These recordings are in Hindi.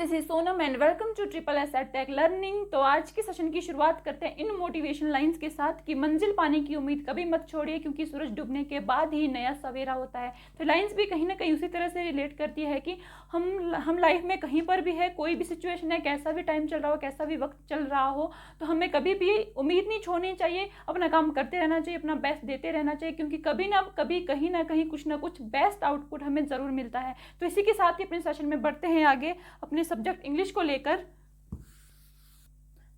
This is Sonam and welcome to triple S at tech learning. तो आज के सेशन की शुरुआत करते हैं इन मोटिवेशन लाइंस के साथ कि मंजिल पाने की उम्मीद कभी मत छोड़िए, क्योंकि सूरज डूबने के बाद ही नया सवेरा होता है। तो लाइंस भी कहीं ना कहीं उसी तरह से रिलेट करती है कि हम लाइफ में कहीं पर भी है, कोई भी सिचुएशन है, कैसा भी टाइम चल रहा हो, कैसा भी वक्त चल रहा हो, तो हमें कभी भी उम्मीद नहीं छोड़नी चाहिए। अपना काम करते रहना चाहिए, अपना बेस्ट देते रहना चाहिए, क्योंकि कभी ना कभी कहीं ना कहीं कुछ ना कुछ बेस्ट आउटपुट हमें ज़रूर मिलता है। तो इसी के साथ ही अपने सेशन में बढ़ते हैं आगे अपने सब्जेक्ट इंग्लिश को लेकर।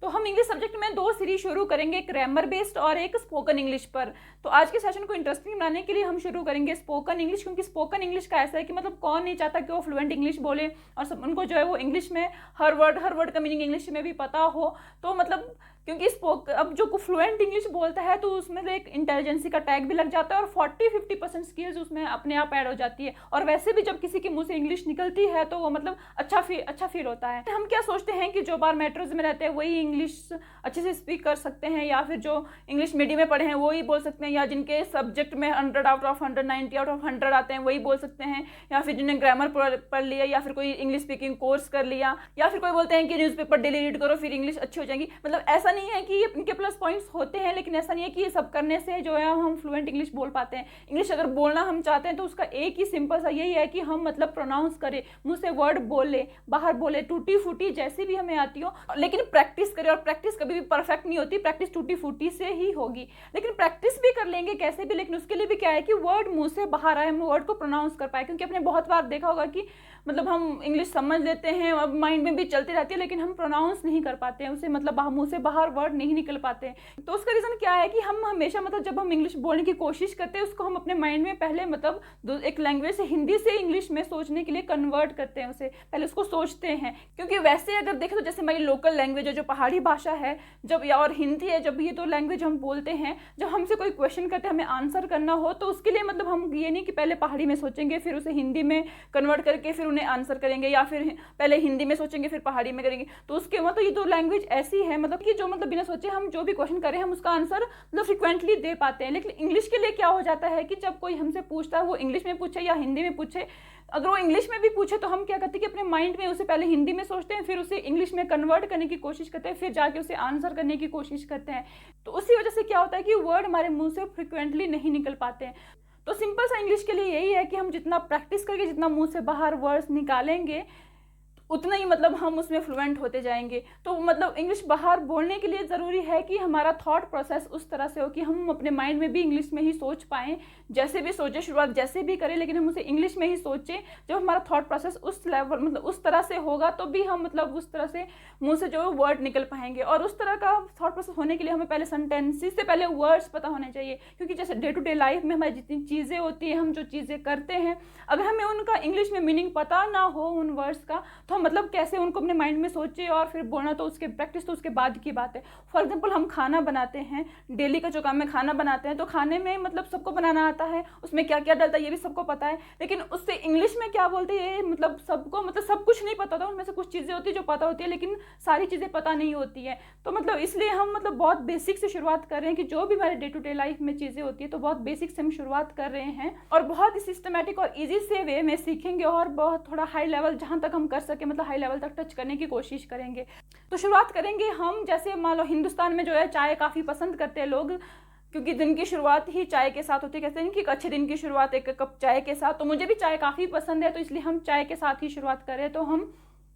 तो हम इंग्लिश सब्जेक्ट में दो सीरीज शुरू करेंगे, एक ग्रामर बेस्ड और एक स्पोकन इंग्लिश पर। तो आज के सेशन को इंटरेस्टिंग बनाने के लिए हम शुरू करेंगे स्पोकन इंग्लिश, क्योंकि स्पोकन इंग्लिश का ऐसा है कि मतलब कौन नहीं चाहता कि वो फ्लुएंट इंग्लिश बोले और सब उनको जो है वो इंग्लिश में हर वर्ड का मीनिंग इंग्लिश में भी पता हो। तो मतलब क्योंकि अब जो फ्लुएंट इंग्लिश बोलता है तो उसमें एक इंटेलिजेंसी का टैग भी लग जाता है और 40-50% स्किल्स उसमें अपने आप ऐड हो जाती है। और वैसे भी जब किसी के मुंह से इंग्लिश निकलती है तो वो मतलब अच्छा फील होता है। हम क्या सोचते हैं कि जो बाहर मेट्रोज में रहते हैं वही इंग्लिश अच्छे से स्पीक कर सकते हैं, या फिर जो इंग्लिश मीडियम में पढ़े हैं वही बोल सकते हैं, या जिनके सब्जेक्ट में 100 आउट ऑफ 100, 90 आउट ऑफ 100 आते हैं वही बोल सकते हैं, या फिर जिन्हें ग्रामर पढ़ लिया, या फिर कोई इंग्लिश स्पीकिंग कोर्स कर लिया, या फिर कोई बोलते हैं कि न्यूज़पेपर डेली रीड करो फिर इंग्लिश अच्छी हो जाएगी। मतलब ऐसा नहीं है कि इनके प्लस पॉइंट्स होते हैं, लेकिन ऐसा नहीं है कि ये सब करने से जो है हम फ्लुएंट इंग्लिश बोल पाते हैं। इंग्लिश अगर बोलना हम चाहते हैं तो उसका एक ही सिंपल सा यही है कि हम मतलब प्रोनाउंस करें, मुंह से वर्ड बोले, बाहर बोले, टूटी फूटी जैसी भी हमें आती हो, लेकिन प्रैक्टिस करें। और प्रैक्टिस कभी भी परफेक्ट नहीं होती, प्रैक्टिस टूटी फूटी से ही होगी, लेकिन प्रैक्टिस भी कर लेंगे कैसे भी, लेकिन उसके लिए भी क्या है कि वर्ड मुंह से बाहर आए, हम वर्ड को प्रोनाउंस कर पाए। क्योंकि आपने बहुत बार देखा होगा कि मतलब हम इंग्लिश समझ लेते हैं और माइंड में भी चलती रहती है, लेकिन हम प्रोनाउंस नहीं कर पाते हैं उसे, मतलब मुंह से बाहर वर्ड नहीं निकल पाते हैं। तो उसका रीज़न क्या है कि हम हमेशा मतलब जब हम इंग्लिश बोलने की कोशिश करते हैं उसको हम अपने माइंड में पहले मतलब एक लैंग्वेज से हिंदी से इंग्लिश में सोचने के लिए कन्वर्ट करते हैं, उसे पहले उसको सोचते हैं। क्योंकि वैसे अगर देखें तो जैसे हमारी लोकल लैंग्वेज है जो पहाड़ी भाषा है, जब या और हिंदी है, जब ये दो लैंग्वेज हम बोलते हैं, जब हमसे कोई क्वेश्चन करते हैं हमें आंसर करना हो तो उसके लिए मतलब हम ये नहीं कि पहले पहाड़ी में सोचेंगे फिर उसे हिंदी में कन्वर्ट करके फिर उन्हें आंसर करेंगे, या फिर पहले हिंदी में सोचेंगे फिर पहाड़ी में करेंगे। तो उसके मतलब ये दो लैंग्वेज ऐसी है मतलब कि जो मतलब बिना सोचे हम जो भी क्वेश्चन करें हम उसका आंसर मतलब फ्रिक्वेंटली दे पाते हैं। लेकिन इंग्लिश के लिए क्या हो जाता है कि जब कोई हमसे पूछता है, वो इंग्लिश में पूछे या हिंदी में पूछे, अगर वो इंग्लिश में भी पूछे तो हम क्या करते हैं कि अपने माइंड में उसे पहले हिंदी में सोचते हैं, फिर उसे इंग्लिश में कन्वर्ट करने की कोशिश करते हैं, फिर जाके उसे आंसर करने की कोशिश करते हैं। तो उसी वजह से क्या होता है कि वर्ड हमारे मुंह से फ्रिक्वेंटली नहीं निकल पाते हैं। तो सिंपल सा इंग्लिश के लिए यही है कि हम जितना प्रैक्टिस करके जितना मुंह से बाहर वर्ड्स निकालेंगे उतना ही मतलब हम उसमें फ्लुएंट होते जाएंगे। तो मतलब इंग्लिश बाहर बोलने के लिए ज़रूरी है कि हमारा थॉट प्रोसेस उस तरह से हो कि हम अपने माइंड में भी इंग्लिश में ही सोच पाएँ, जैसे भी सोचें, शुरुआत जैसे भी करें, लेकिन हम उसे इंग्लिश में ही सोचें। जब हमारा थॉट प्रोसेस उस लेवल मतलब उस तरह से होगा तो भी हम मतलब उस तरह से मुंह से जो वर्ड निकल पाएंगे। और उस तरह का थॉट प्रोसेस होने के लिए हमें पहले सेंटेंसेस से पहले वर्ड्स पता होने चाहिए, क्योंकि जैसे डे टू डे लाइफ में हमारी जितनी चीज़ें होती हैं, हम जो चीज़ें करते हैं, अगर हमें उनका इंग्लिश में मीनिंग पता ना हो उन वर्ड्स का, तो हम मतलब कैसे उनको अपने माइंड में सोचे और फिर बोलना, तो उसके प्रैक्टिस तो उसके बाद की बात है। फॉर एग्जांपल हम खाना बनाते हैं, डेली का जो काम है खाना बनाते हैं, तो खाने में मतलब सबको बनाना आता है, उसमें क्या क्या डलता है ये भी सबको पता है, लेकिन उससे इंग्लिश में क्या बोलते हैं ये मतलब सबको मतलब सब कुछ नहीं पता होता, उनमें से कुछ चीज़ें होती है जो पता होती है लेकिन सारी चीज़ें पता नहीं होती है। तो मतलब इसलिए हम मतलब बहुत बेसिक से शुरुआत कर रहे हैं कि जो भी हमारे डे टू डे लाइफ में चीज़ें होती है तो बहुत बेसिक से हम शुरुआत कर रहे हैं और बहुत सिस्टमेटिक और ईजी से वे में सीखेंगे और बहुत थोड़ा हाई लेवल जहाँ तक हम कर सके मतलब हाई लेवल तक टच करने की कोशिश करेंगे। तो शुरुआत करेंगे हम, जैसे मान लो हिंदुस्तान में जो है चाय काफ़ी पसंद करते हैं लोग, क्योंकि दिन की शुरुआत ही चाय के साथ होती है। कहते हैं कि एक अच्छे दिन की शुरुआत एक कप चाय के साथ, तो मुझे भी चाय काफ़ी पसंद है, तो इसलिए हम चाय के साथ ही शुरुआत करें। तो हम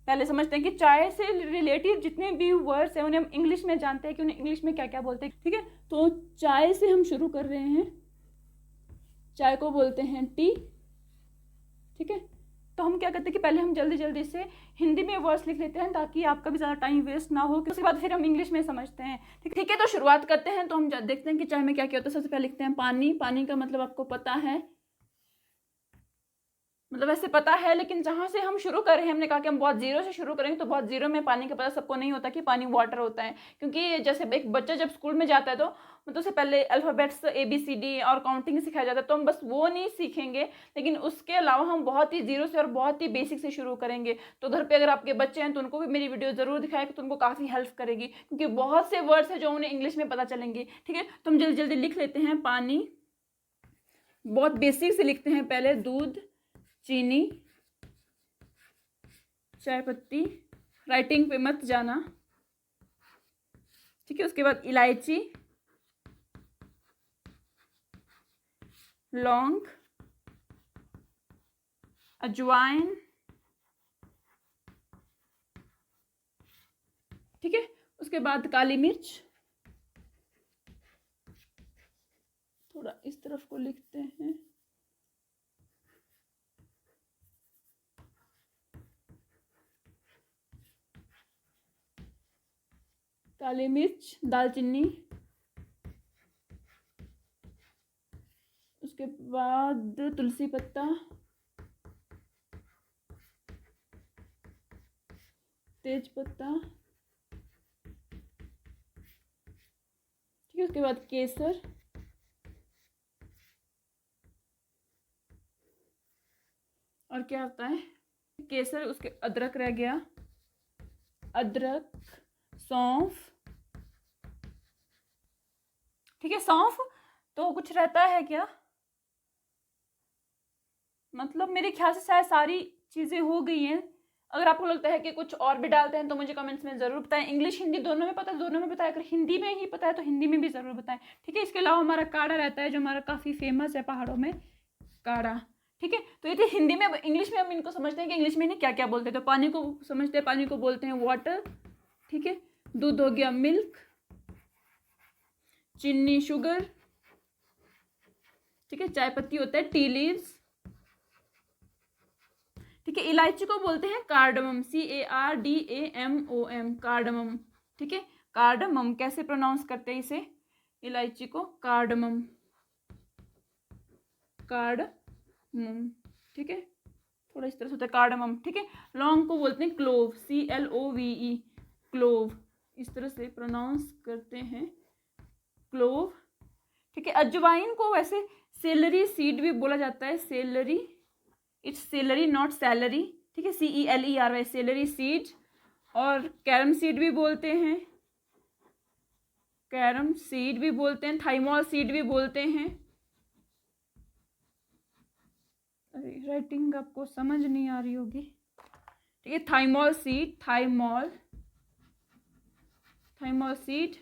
पहले समझते हैं कि चाय से रिलेटेड जितने भी वर्ड्स हैं उन्हें हम इंग्लिश में जानते हैं कि उन्हें इंग्लिश में क्या क्या बोलते हैं। ठीक है, तो चाय से हम शुरू कर रहे हैं। चाय को बोलते हैं टी। ठीक है, तो हम क्या करते हैं कि पहले हम जल्दी जल्दी से हिंदी में वर्ड्स लिख लेते हैं ताकि आपका भी ज़्यादा टाइम वेस्ट ना हो, उसके बाद फिर हम इंग्लिश में समझते हैं। ठीक है, तो शुरुआत करते हैं। तो हम देखते हैं कि चाय में क्या क्या होता है। सबसे पहले लिखते हैं पानी। पानी का मतलब आपको पता है, मतलब ऐसे पता है, लेकिन जहाँ से हम शुरू कर रहे हैं, हमने कहा कि हम बहुत जीरो से शुरू करेंगे, तो बहुत जीरो में पानी का पता सबको नहीं होता कि पानी वाटर होता है। क्योंकि जैसे एक बच्चा जब स्कूल में जाता है तो मतलब उससे पहले अल्फ़ाबेट्स ABCD और काउंटिंग सिखाया जाता है, तो हम बस वो नहीं सीखेंगे, लेकिन उसके अलावा हम बहुत ही जीरो से और बहुत ही बेसिक से शुरू करेंगे। तो घर पे अगर आपके बच्चे हैं तो उनको भी मेरी वीडियो ज़रूर दिखाएं, तो उनको काफ़ी हेल्प करेगी, क्योंकि बहुत से वर्ड्स हैं जो उन्हें इंग्लिश में पता चलेंगे। ठीक है, तो हम जल्दी जल्दी लिख लेते हैं। पानी, बहुत बेसिक से लिखते हैं। पहले दूध, चीनी, चाय पत्ती, राइटिंग पे मत जाना, ठीक है। उसके बाद इलायची, लौंग, अजवाइन, ठीक है। उसके बाद काली मिर्च, थोड़ा इस तरफ को लिखते हैं, काली मिर्च, दालचीनी, उसके बाद तुलसी पत्ता, तेज पत्ता, ठीक है। उसके बाद केसर, और क्या होता है केसर, उसके अदरक रह गया, अदरक, सौंफ, ठीक है। सौंफ तो कुछ रहता है क्या, मतलब मेरे ख्याल से शायद सारी चीज़ें हो गई हैं। अगर आपको लगता है कि कुछ और भी डालते हैं तो मुझे कमेंट्स में ज़रूर बताएं। इंग्लिश हिंदी दोनों में पता है, दोनों में बताएं। अगर हिंदी में ही पता है तो हिंदी में भी ज़रूर बताएं, ठीक है। इसके अलावा हमारा काढ़ा रहता है जो हमारा काफ़ी फेमस है पहाड़ों में, काढ़ा, ठीक है। तो ये थे हिंदी में। इंग्लिश में हम इनको समझते हैं कि इंग्लिश में इन्हें क्या क्या बोलते हैं। तो पानी को समझते हैं, पानी को बोलते हैं वाटर, ठीक है। दूध हो गया मिल्क, चीनी शुगर, ठीक है। चाय पत्ती होता है टी लीव्स, ठीक है। इलायची को बोलते हैं कार्डमम, CARDAMOM, कार्डमम, ठीक है। कार्डमम कैसे प्रोनाउंस करते हैं इसे, इलायची को कार्डमम, कार्डमम, ठीक है। थोड़ा इस तरह से होता है कार्डमम, ठीक है। लौंग को बोलते हैं क्लोव, CLOVE, क्लोव, इस तरह से प्रोनाउंस करते हैं, क्लोव, ठीक है। अजवाइन को वैसे सेलरी सीड भी बोला जाता है, salary, it's salary not salary, ठीक है। CELERY, सेलरी सीड, और कैरम सीड भी बोलते हैं, कैरम सीड भी बोलते हैं, थाइमॉल सीड भी बोलते हैं। अरे राइटिंग आपको समझ नहीं आ रही होगी, ठीक है। Thymol seed, thymol, thymol seed.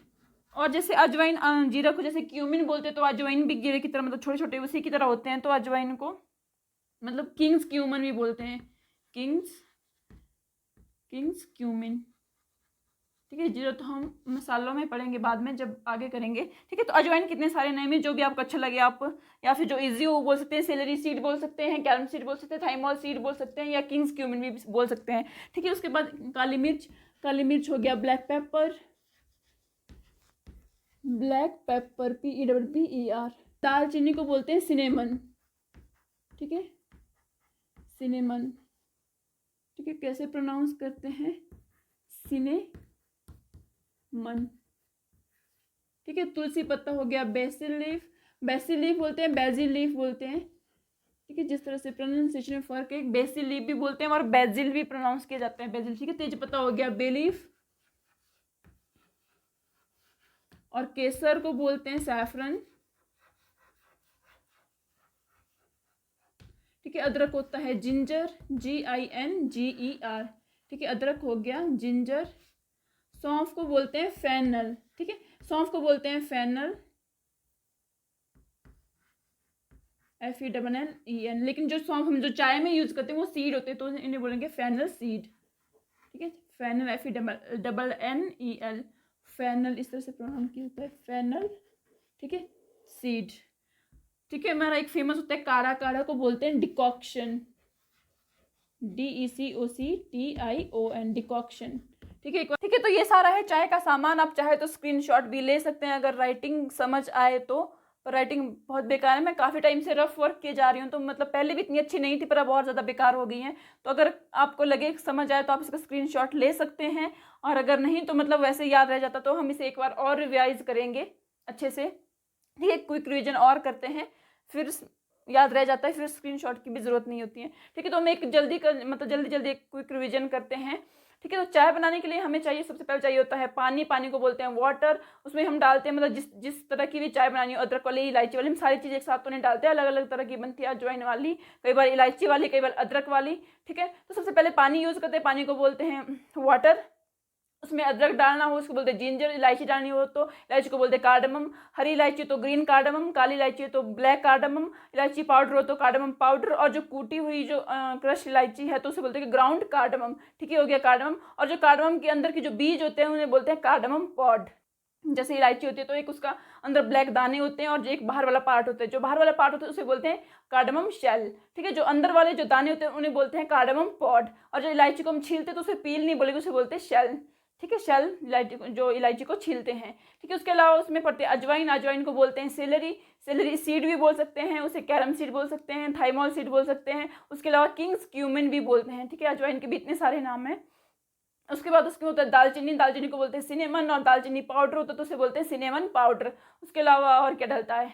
और जैसे अजवाइन, जीरा को जैसे क्यूमिन बोलते हैं, तो अजवाइन भी जीरे की तरह, मतलब छोटे छोटे उसी की तरह होते हैं। तो अजवाइन को मतलब किंग्स क्यूमन भी बोलते हैं, किंग्स क्यूमिन, ठीक है। जीरा तो हम मसालों में पढ़ेंगे बाद में जब आगे करेंगे, ठीक है। तो अजवाइन कितने सारे नेम है, जो भी आपको अच्छा लगे आप, या फिर जो इजी हो बोल सकते हैं, सेलरी सीड बोल सकते हैं, कैरम सीड बोल सकते हैं, थाइमॉल सीड बोल सकते हैं, या किंग्स क्यूमिन भी बोल सकते हैं, ठीक है। उसके बाद काली मिर्च, काली मिर्च हो गया black pepper, black pepper, PEPPER। दालचीनी को बोलते हैं सिनेमन, ठीक है, सिनेमन, ठीक है। कैसे प्रोनाउंस करते हैं, सिनेमन, ठीक है। तुलसी पत्ता हो गया बेसिल लीफ, बेसिल लीफ बोलते हैं, बेजिल लीफ बोलते हैं, ठीक है। जिस तरह से प्रोनाउंसिएशन में फर्क है, बेसिल लीफ भी बोलते हैं और बेजिल भी प्रोनाउंस किए जाते हैं, बेजिल, ठीक है। तेज पत्ता हो गया बे लीफ, और केसर को बोलते हैं सैफरन, ठीक है। अदरक होता है जिंजर, GINGER, ठीक है। अदरक हो गया जिंजर। सौंफ को बोलते हैं फेनल, ठीक है। सौंफ को बोलते हैं फेनल, FENNEL, लेकिन जो सौंफ हम जो चाय में यूज करते हैं वो सीड होते हैं, तो इन्हें बोलेंगे फेनल सीड, ठीक है। फेनल, FENNEL, फेनल इस तरह से प्रोनाउंस किया जाता है, फेनल, ठीक है, सीड, ठीक है। हमारा एक फेमस होता है काढ़ा, काढ़ा को बोलते हैं डिकॉक्शन, DECOCTION, डिकॉक्शन, ठीक है। ठीक है, तो ये सारा है चाय का सामान। आप चाहे तो स्क्रीनशॉट भी ले सकते हैं अगर राइटिंग समझ आए तो, पर राइटिंग बहुत बेकार है। मैं काफ़ी टाइम से रफ वर्क किए जा रही हूँ, तो मतलब पहले भी इतनी अच्छी नहीं थी पर अब और ज़्यादा बेकार हो गई हैं। तो अगर आपको लगे समझ आए तो आप इसका स्क्रीनशॉट ले सकते हैं, और अगर नहीं तो मतलब वैसे याद रह जाता तो हम इसे एक बार और रिवाइज करेंगे अच्छे से, ठीक है। क्विक रिविजन और करते हैं, फिर याद रह जाता है, फिर स्क्रीनशॉट की भी ज़रूरत नहीं होती है, ठीक है। तो हम एक जल्दी एक क्विक रिविजन करते हैं, ठीक है। तो चाय बनाने के लिए हमें चाहिए, सबसे पहले चाहिए होता है पानी, पानी को बोलते हैं वाटर। उसमें हम डालते हैं, मतलब जिस तरह की भी चाय बनानी हो, अदरक वाली, इलायची वाली, हम सारी चीज़ एक साथ तो नहीं डालते, अलग अलग तरह की बनती है, अजवाइन वाली, कई बार इलायची वाली, कई बार अदरक वाली, ठीक है। तो सबसे पहले पानी यूज़ करते हैं, पानी को बोलते हैं वाटर। उसमें अदरक डालना हो उसको बोलते हैं जिंजर, इलायची डालनी हो तो इलायची को बोलते हैं कार्डमम, हरी इलायची तो ग्रीन कार्डमम, काली इलायची तो ब्लैक कार्डमम, इलायची पाउडर हो तो कार्डमम पाउडर, और जो कूटी हुई जो क्रश इलायची है तो उसे बोलते हैं ग्राउंड कार्डमम, ठीक है, हो गया कार्डमम। और जो कार्डमम के अंदर के जो बीज होते हैं उन्हें बोलते हैं कार्डमम पॉड। जैसे इलायची होती है तो एक उसका अंदर ब्लैक दाने होते हैं, और जो एक बाहर वाला पार्ट होता है, जो बाहर वाला पार्ट होता है उसे बोलते हैं कार्डमम शेल, ठीक है। जो अंदर वाले जो दाने होते हैं उन्हें बोलते हैं कार्डमम पॉड। और जो इलायची को हम छीलते हैं तो उसे पील नहीं बोलेंगे, उसे बोलते हैं शेल, ठीक है, शेल इलायची, जो इलायची को छीलते हैं, ठीक है। उसके अलावा उसमें पड़ते हैं अजवाइन, अजवाइन को बोलते हैं सेलरी, सेलरी सीड भी बोल सकते हैं, उसे कैरम सीड बोल सकते हैं, थाइमोल सीड बोल सकते हैं। उसके अलावा किंग्स क्यूमिन भी बोलते हैं, ठीक है। अजवाइन के भी इतने सारे नाम हैं। उसके बाद उसके होता है दालचीनी, दालचीनी को बोलते हैं सिनेमन, और दालचीनी पाउडर होता है तो उसे बोलते हैं सिनेमन पाउडर। उसके अलावा और क्या डलता है,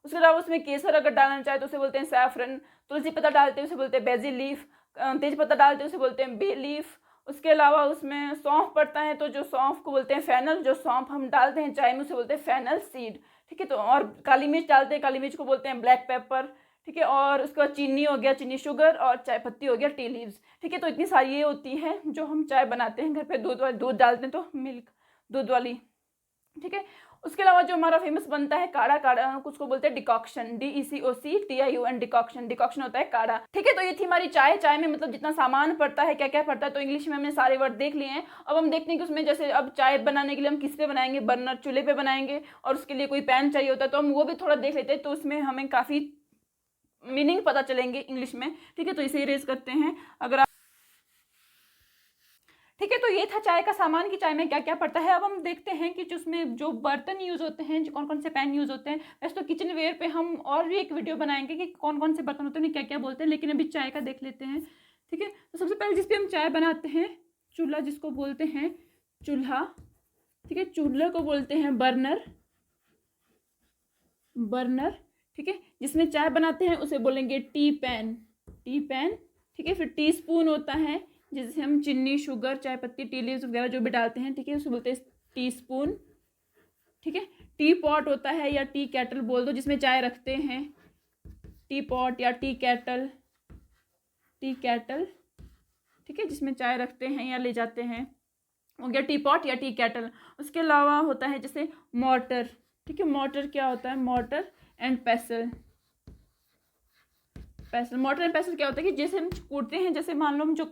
उसके अलावा उसमें केसर अगर डालना चाहे तो उसे बोलते हैं सैफरन, तुलसी पत्ता डालते हैं उसे बोलते हैं बेजिल लीफ, तेज पत्ता डालते हैं उसे बोलते हैं बे लीफ। उसके अलावा उसमें सौंफ पड़ता है तो जो सौंफ को बोलते हैं फैनल, जो सौंफ हम डालते हैं चाय में उसे बोलते हैं फैनल सीड, ठीक है। तो और काली मिर्च डालते हैं, काली मिर्च को बोलते हैं ब्लैक पेपर, ठीक है। और उसके बाद चीनी हो गया, चीनी शुगर, और चाय पत्ती हो गया टी लीव्स, ठीक है। तो इतनी सारी ये होती है जो हम चाय बनाते हैं घर पे, दूध डालते हैं तो मिल्क, दूध वाली, ठीक है। उसके अलावा जो हमारा फेमस बनता है काढ़ा, काढ़ा उसको बोलते हैं डिकॉक्शन, DECOCTION, डिकॉक्शन, डिकॉक्शन होता है काढ़ा, ठीक है। तो ये थी हमारी चाय। चाय में मतलब जितना सामान पड़ता है, क्या क्या पड़ता है, तो इंग्लिश में हमने सारे वर्ड देख लिए हैं। अब हम देखते हैं कि उसमें जैसे अब चाय बनाने के लिए हम किस पे बनाएंगे, बर्नर, चूल्हे पे बनाएंगे, और उसके लिए कोई पैन चाहिए होता है तो हम वो भी थोड़ा देख लेते हैं, तो उसमें हमें काफ़ी मीनिंग पता चलेंगे इंग्लिश में, ठीक है। तो इसे इरेज करते हैं अगर, ठीक है। तो ये था चाय का सामान, की चाय में क्या क्या पड़ता है। अब हम देखते हैं कि उसमें जो बर्तन यूज़ होते हैं, जो कौन कौन से पैन यूज़ होते हैं। वैसे तो किचन वेयर पे हम और भी एक वीडियो बनाएंगे कि कौन कौन से बर्तन होते हैं, उन्हें क्या क्या बोलते हैं, लेकिन अभी चाय का देख लेते हैं, ठीक है। तो सबसे पहले जिस पे हम चाय बनाते हैं, चूल्हा जिसको बोलते हैं चूल्हा, ठीक है, चूल्हे को बोलते हैं बर्नर, बर्नर, ठीक है। जिसमें चाय बनाते हैं उसे बोलेंगे टी पैन, टी पैन, ठीक है। फिर टी स्पून होता है जिससे हम चीनी, शुगर, चाय पत्ती, टी लीव्स वगैरह जो भी डालते हैं, ठीक है, उसे बोलते हैं टी स्पून, ठीक है। टी पॉट होता है या टी कैटल बोल दो, जिसमें चाय रखते हैं, टी पॉट या टी कैटल, टी कैटल, ठीक है, जिसमें चाय रखते हैं या ले जाते हैं, हो गया टी पॉट या टी कैटल। उसके अलावा होता है जैसे मॉर्टर, ठीक है। मॉर्टर क्या होता है, मॉर्टर एंड पेसल, पेसल, मॉर्टर एंड पेसल क्या होता है कि जैसे हम कूटते हैं, जैसे मान लो हम जो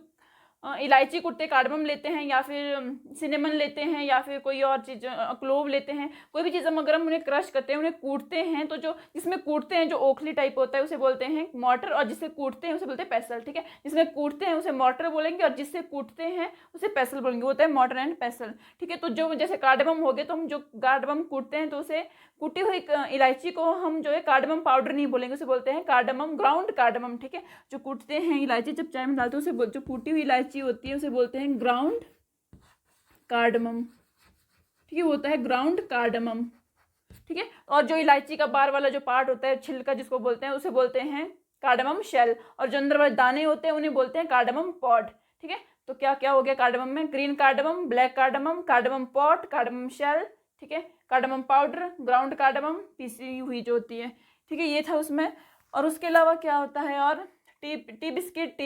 इलायची कुटते, कार्डमम लेते हैं, या फिर सिनेमन लेते हैं, या फिर कोई और चीज़, क्लोव लेते हैं, कोई भी चीज़ हम अगर हम उन्हें क्रश करते हैं, उन्हें कूटते हैं, तो जो जिसमें कूटते हैं जो ओखली टाइप होता है उसे बोलते हैं मॉर्टर, और जिससे कूटते हैं उसे बोलते हैं पेसल, ठीक है। जिसमें कूटते हैं उसे मॉर्टर बोलेंगे, और जिससे कूटते हैं उसे पेसल बोलेंगे, होता है मॉर्टर एंड पेसल, ठीक है। तो जो जैसे कार्डमम हो गए, तो हम जो कार्डमम कूटते हैं तो उसे कूटी हुई इलायची को हम जो है कार्डमम पाउडर नहीं बोलेंगे, उसे बोलते हैं कार्डमम, ग्राउंड कार्डमम, ठीक है। जो कूटते हैं इलायची, जब चाय में डालते हैं उसे, जो कूटी हुई इलायची होती है उसे बोलते हैं ग्राउंड कार्डमम, ठीक है, होता है ग्राउंड कार्डमम, ठीक है। और जो इलायची का बाहर वाला जो पार्ट होता है, छिलका जिसको बोलते हैं, उसे बोलते हैं कार्डमम शेल, और जो अंदर वाले दाने होते हैं उन्हें बोलते हैं कार्डमम पॉड, ठीक है। तो क्या क्या हो गया कार्डमम में, green cardamom, black cardamom, cardamom pod, cardamom shell, ठीक है, कार्डमम पाउडर, ग्राउंड कार्डमम, पीसी हुई जो होती है, ठीक है। ये था उसमें। और उसके अलावा क्या होता है, और T biscuit,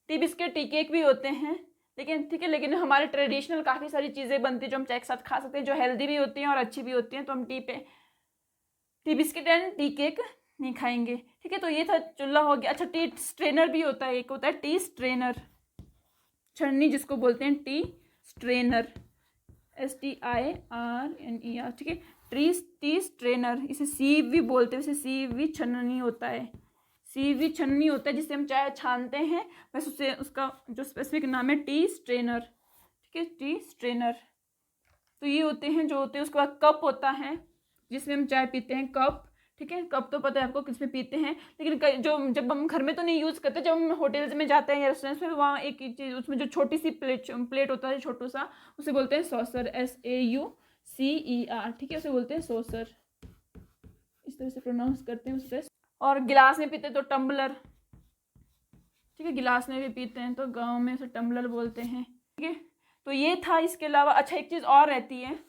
T biscuit, tea cake भी होते हैं, लेकिन ठीक है, लेकिन हमारे ट्रेडिशनल काफ़ी सारी चीज़ें बनती हैं जो हम चाय के साथ खा सकते हैं, जो हेल्दी भी होती हैं और अच्छी भी होती हैं, तो हम T biscuit and tea cake नहीं खाएंगे, ठीक है। तो ये था चूल्हा हो गया। अच्छा, टी स्ट्रेनर भी होता है, एक होता है टी स्ट्रेनर, छन्नी जिसको बोलते हैं टी स्ट्रेनर, STIRNER, ठीक है, टी स्ट्रेनर, इसे सीव भी बोलते हैं, इसे सीव भी छन्नी होता है, सीवी छन्नी होता है जिससे हम चाय छानते हैं, बस उससे उसका जो स्पेसिफिक नाम है टी स्ट्रेनर, ठीक है, टी स्ट्रेनर। तो ये होते हैं जो होते हैं। उसके बाद कप होता है जिसमें हम चाय पीते हैं, कप, ठीक है। कप तो पता है आपको किसमें पीते हैं, लेकिन जो जब हम घर में तो नहीं यूज़ करते, जब हम होटल्स में जाते हैं या रेस्टोरेंट्स में, वहाँ एक चीज़ उसमें जो छोटी सी प्लेट होता है, छोटू सा, उसे बोलते हैं सॉसर, SAUCER, ठीक है, उसे बोलते हैं सॉसर, इस तरह से प्रोनाउंस करते हैं उससे। और गिलास में पीते तो टम्बलर, ठीक है, गिलास में भी पीते हैं, तो गाँव में उसे टम्बलर बोलते हैं। ठीक है, तो ये था। इसके अलावा अच्छा एक चीज़ और रहती है,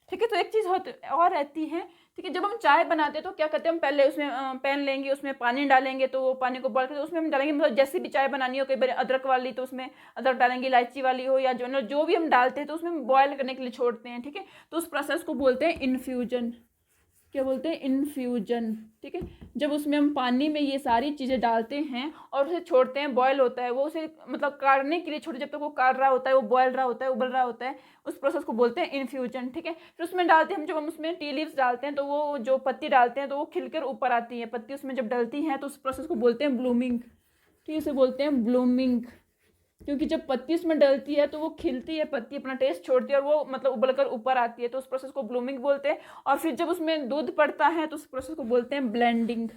ठीक है, तो एक चीज़ और रहती है। ठीक है, जब हम चाय बनाते हैं तो क्या करते हैं, हम पहले उसमें पैन लेंगे, उसमें पानी डालेंगे, तो वो पानी को बॉयल करके उसमें हम डालेंगे, मतलब जैसे भी चाय बनानी हो, कई बार अदरक वाली तो उसमें अदरक डालेंगे, इलायची वाली हो या जो भी हम डालते हैं तो उसमें बॉयल करने के लिए छोड़ते हैं। ठीक है, तो उस प्रोसेस को बोलते हैं इन्फ्यूजन। क्या बोलते हैं, इन्फ्यूजन। ठीक है, जब उसमें हम पानी में ये सारी चीज़ें डालते हैं और उसे छोड़ते हैं, बॉयल होता है, वो उसे मतलब काढ़ने के लिए छोड़ते, जब तक वो काढ़ रहा होता है, वो बॉयल रहा होता है, उबल रहा होता है, उस प्रोसेस को बोलते हैं इन्फ्यूजन। ठीक है, फिर उसमें डालते हैं हम, जब हम उसमें टी लीव्स डालते हैं तो वो जो पत्ती डालते हैं तो वो खिलकर ऊपर आती है पत्ती, उसमें जब डलती हैं तो उस प्रोसेस को बोलते हैं ब्लूमिंग। ठीक है, इसे बोलते हैं ब्लूमिंग, क्योंकि जब पत्ती उसमें डलती है तो वो खिलती है पत्ती, अपना टेस्ट छोड़ती है और वो मतलब उबलकर ऊपर आती है, तो उस प्रोसेस को ब्लूमिंग बोलते हैं। और फिर जब उसमें दूध पड़ता है तो उस प्रोसेस को बोलते हैं ब्लेंडिंग।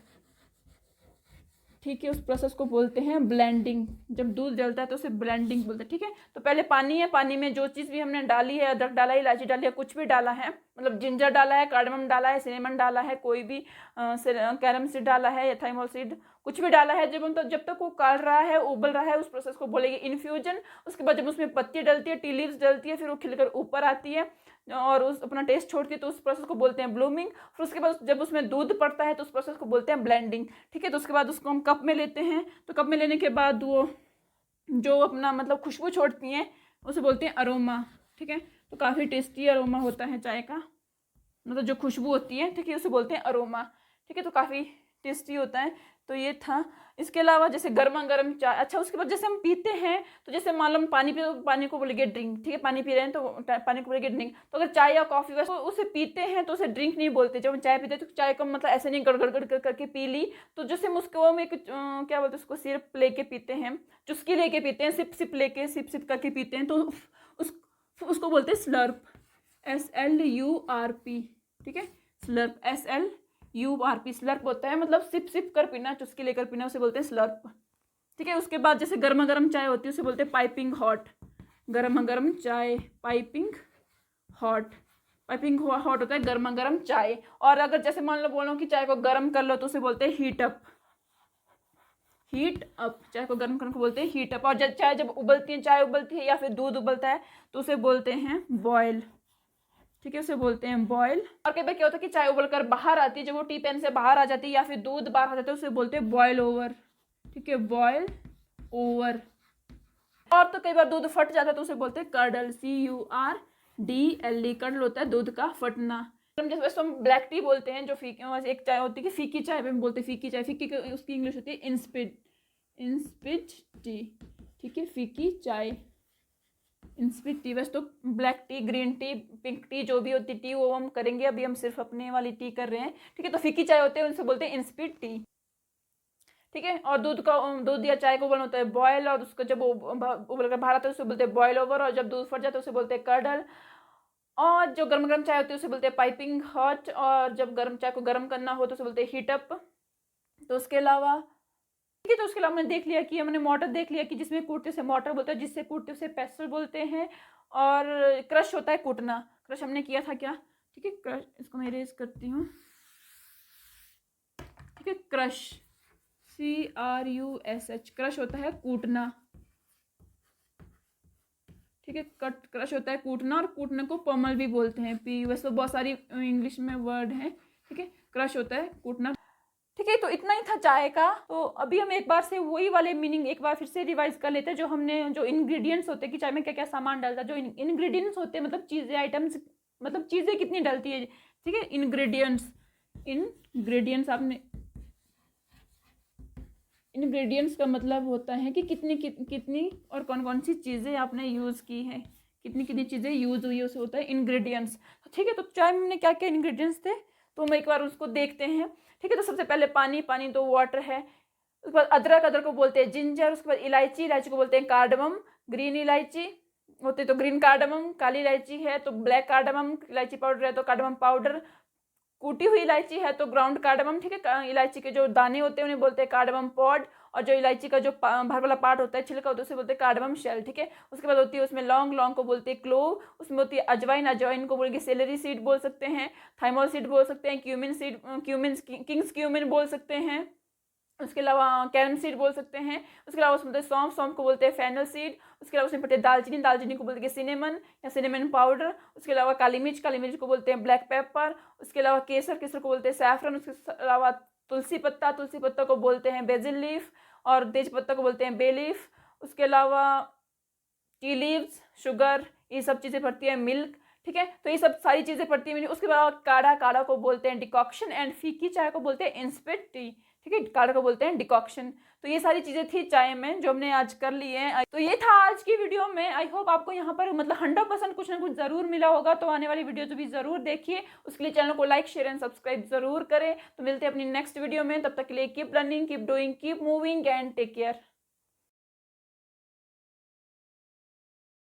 ठीक है, उस प्रोसेस को बोलते हैं ब्लेंडिंग। जब दूध जलता है तो उसे ब्लेंडिंग बोलते हैं। ठीक है, तो पहले पानी है, पानी में जो चीज़ भी हमने डाली है, अदरक डाला है, इलायची डाली है, कुछ भी डाला है, मतलब जिंजर डाला है, कार्डमम डाला है, सिनेमन डाला है, कोई भी कैरम सीड डाला है या थाइमोल सीड, कुछ भी डाला है, जब तक वो काढ़ रहा है, उबल रहा है, उस प्रोसेस को बोलेंगे इन्फ्यूजन। उसके बाद जब उसमें पत्ती डलती है, टी लीव्स डलती है, फिर वो खिलकर ऊपर आती है और उस अपना टेस्ट छोड़ती है, तो उस प्रोसेस को बोलते हैं ब्लूमिंग। फिर उसके बाद जब उसमें दूध पड़ता है तो उस प्रोसेस को बोलते हैं ब्लेंडिंग। ठीक है, तो उसके बाद उसको हम कप में लेते हैं, तो कप में लेने के बाद वो जो अपना मतलब खुशबू छोड़ती हैं उसे बोलते हैं अरोमा। ठीक है, तो काफ़ी टेस्टी अरोमा होता है चाय का, मतलब जो खुशबू होती है, ठीक है, उसे बोलते हैं अरोमा। ठीक है, तो काफ़ी टेस्टी होता है। तो ये था। इसके अलावा जैसे गर्मा गर्म चाय, अच्छा उसके बाद जैसे हम पीते हैं, तो जैसे मान लो हम पानी पी, तो पानी को बोलेंगे ड्रिंक। ठीक है, पानी पी रहे हैं तो पानी को बोलेंगे ड्रिंक। तो अगर चाय या कॉफ़ी वैसे तो उसे पीते हैं तो उसे ड्रिंक नहीं बोलते। जब हम चाय पीते हैं तो चाय को मतलब ऐसे नहीं गड़ गड़ गड़ कर करके पी ली, तो जैसे हम उसको हम एक क्या बोलते हैं, उसको सिर्फ लेके पीते हैं, चुस्की लेके पीते हैं, सिप सिप लेके सिप सिप करके पीते हैं, तो उसको बोलते हैं स्लर्प, SLURP। ठीक है, स्लर्प, SLURP, स्लर्प होता है मतलब सिप सिप कर पीना, चुस्की लेकर पीना, उसे बोलते हैं स्लर्प। ठीक है, उसके बाद जैसे गर्मा गर्म चाय होती है उसे बोलते हैं पाइपिंग हॉट। गर्मा गर्म चाय पाइपिंग हॉट, पाइपिंग हॉट होता है गर्मा गर्म चाय। और अगर जैसे मान लो बोलो कि चाय को गर्म कर लो तो उसे बोलते हैं हीट अप। हीट अप, चाय को गर्म करने को बोलते हैं हीट अप। और जब चाय जब उबलती है, चाय उबलती है या फिर दूध उबलता है तो उसे बोलते हैं बॉयल। ठीक है, उसे बोलते हैं बॉयल। और कई बार क्या होता है कि चाय उबलकर बाहर आती है, जब वो टी पैन से बाहर आ जाती है या फिर दूध बाहर आ जाता है, उसे बोलते हैं बॉयल ओवर। ठीक है, बॉयल ओवर। और तो कई बार दूध फट जाता है तो उसे बोलते हैं कर्डल, CURDLE, कर्डल होता है दूध का फटना। जैसे वैसे हम ब्लैक टी बोलते हैं, जो फीकी एक चाय होती है कि फीकी चाय में बोलते हैं, फीकी चाय, फीकी उसकी इंग्लिश होती है इंस्पिड टी। ठीक है, फीकी चाय, इंस्पिड टी। वैसे तो black T, green tea, pink T, जो भी होती टी वो हम करेंगे, अभी हम सिर्फ अपने वाली टी कर रहे हैं। ठीक है, तो फीकी चाय होते हैं उनसे बोलते हैं इंस्पिड टी। ठीक है, और दूध या चाय को उबलना होता है बॉयल, और उसको जब उबल कर बाहर आता है उसे बोलते हैं बॉयल ओवर, और जब दूध फट जाता है उसे बोलते हैं कर्डल। और जो गर्म गर्म चाय होती है उसे बोलते हैं पाइपिंग हॉट, और जब गर्म चाय को गर्म करना हो तो उसे बोलते हैं हीट अप। तो उसके अलावा ठीक है, तो उसके अलावा हमने देख लिया कि हमने मोटर देख लिया कि जिसमें कूटते से मोटर बोलते हैं, जिससे कूटते से पेस्टल बोलते हैं। और क्रश होता है कूटना, क्रश हमने किया था क्या। ठीक है, क्रश, इसको मैं इरेज करती हूँ। ठीक है, क्रश, CRUSH, क्रश होता है कूटना। ठीक है, क्रश होता है कूटना, और कूटने को पमल भी बोलते हैं, वैसे तो बहुत सारी इंग्लिश में वर्ड हैं। ठीक है, क्रश होता है कूटना। ठीक है, तो इतना ही था चाय का। तो अभी हम एक बार से वही वाले मीनिंग एक बार फिर से रिवाइज कर लेते हैं, जो हमने जो इंग्रेडिएंट्स होते हैं कि चाय में क्या क्या सामान डालता है, जो इंग्रेडिएंट्स होते हैं मतलब चीज़ें, आइटम्स, मतलब चीज़ें कितनी डलती है। ठीक है, इंग्रेडिएंट्स आपने, इंग्रेडिएंट्स का मतलब होता है कि कितनी और कौन कौन सी चीज़ें आपने यूज़ की है, कितनी कितनी चीज़ें यूज़ हुई है, उसे होता है इंग्रेडिएंट्स। ठीक है, तो चाय में हमने क्या क्या इंग्रेडिएंट्स थे तो हम एक बार उसको देखते हैं। ठीक है, तो सबसे पहले पानी, पानी तो वाटर है। उसके बाद अदरक, अदरक को बोलते हैं जिंजर। उसके बाद इलायची, इलायची को बोलते हैं कार्डमम। ग्रीन इलायची होती है तो ग्रीन कार्डमम, काली इलायची है तो ब्लैक कार्डमम, इलायची पाउडर है तो कार्डमम पाउडर। कूटी हुई इलायची है तो ग्राउंड कार्डमम, ठीक है। इलायची के जो दाने होते हैं उन्हें बोलते हैं कार्डमम पॉड, और जो इलायची का जो बाहर वाला पार्ट होता है, छिलका होता है, उसे बोलते हैं कार्डमम शेल, ठीक है। उसके बाद होती है उसमें लौंग, लौंग को बोलते हैं क्लोव, उसमें होती है अजवाइन, अजवाइन को बोलेंगे सेलेरी सीड बोल सकते हैं, थाइमोल सीड बोल सकते हैं, cumin seed, cumin, Kings cumin बोल सकते हैं, उसके अलावा कैरम सीड बोल सकते हैं। उसके अलावा उसमें सौंफ, सौंफ को बोलते हैं फेनल सीड। उसके अलावा उसमें पड़ते हैं दालचीनी, दालचीनी को बोलते हैं सिनेमन या सिनेमन पाउडर। उसके अलावा काली मिर्च, काली मिर्च को बोलते हैं ब्लैक पेपर। उसके अलावा केसर, केसर को बोलते हैं सैफरन। उसके अलावा तुलसी पत्ता, तुलसी पत्ता को बोलते हैं बेजिल लीफ, और तेज पत्ता को बोलते हैं बे लीफ। उसके अलावा टी लीव्स, शुगर, ये सब चीज़ें पड़ती है, मिल्क, ठीक है। तो ये सब सारी चीज़ें पड़ती हैं। उसके बाद काढ़ा, काढ़ा को बोलते हैं डिकॉक्शन, एंड फीकी चाय को बोलते हैं इंस्पेक्ट टी, ठीक है। काढ़ा को बोलते हैं डिकॉक्शन। तो ये सारी चीज़ें थी चाय में जो हमने आज कर ली है। तो ये था आज की वीडियो में। आई होप आपको यहाँ पर मतलब 100% कुछ ना कुछ ज़रूर मिला होगा। तो आने वाली वीडियो भी ज़रूर देखिए, उसके लिए चैनल को लाइक, शेयर एंड सब्सक्राइब ज़रूर करें। तो मिलते हैं अपनी नेक्स्ट वीडियो में, तब तक के लिए keep learning, keep doing, keep moving and take care.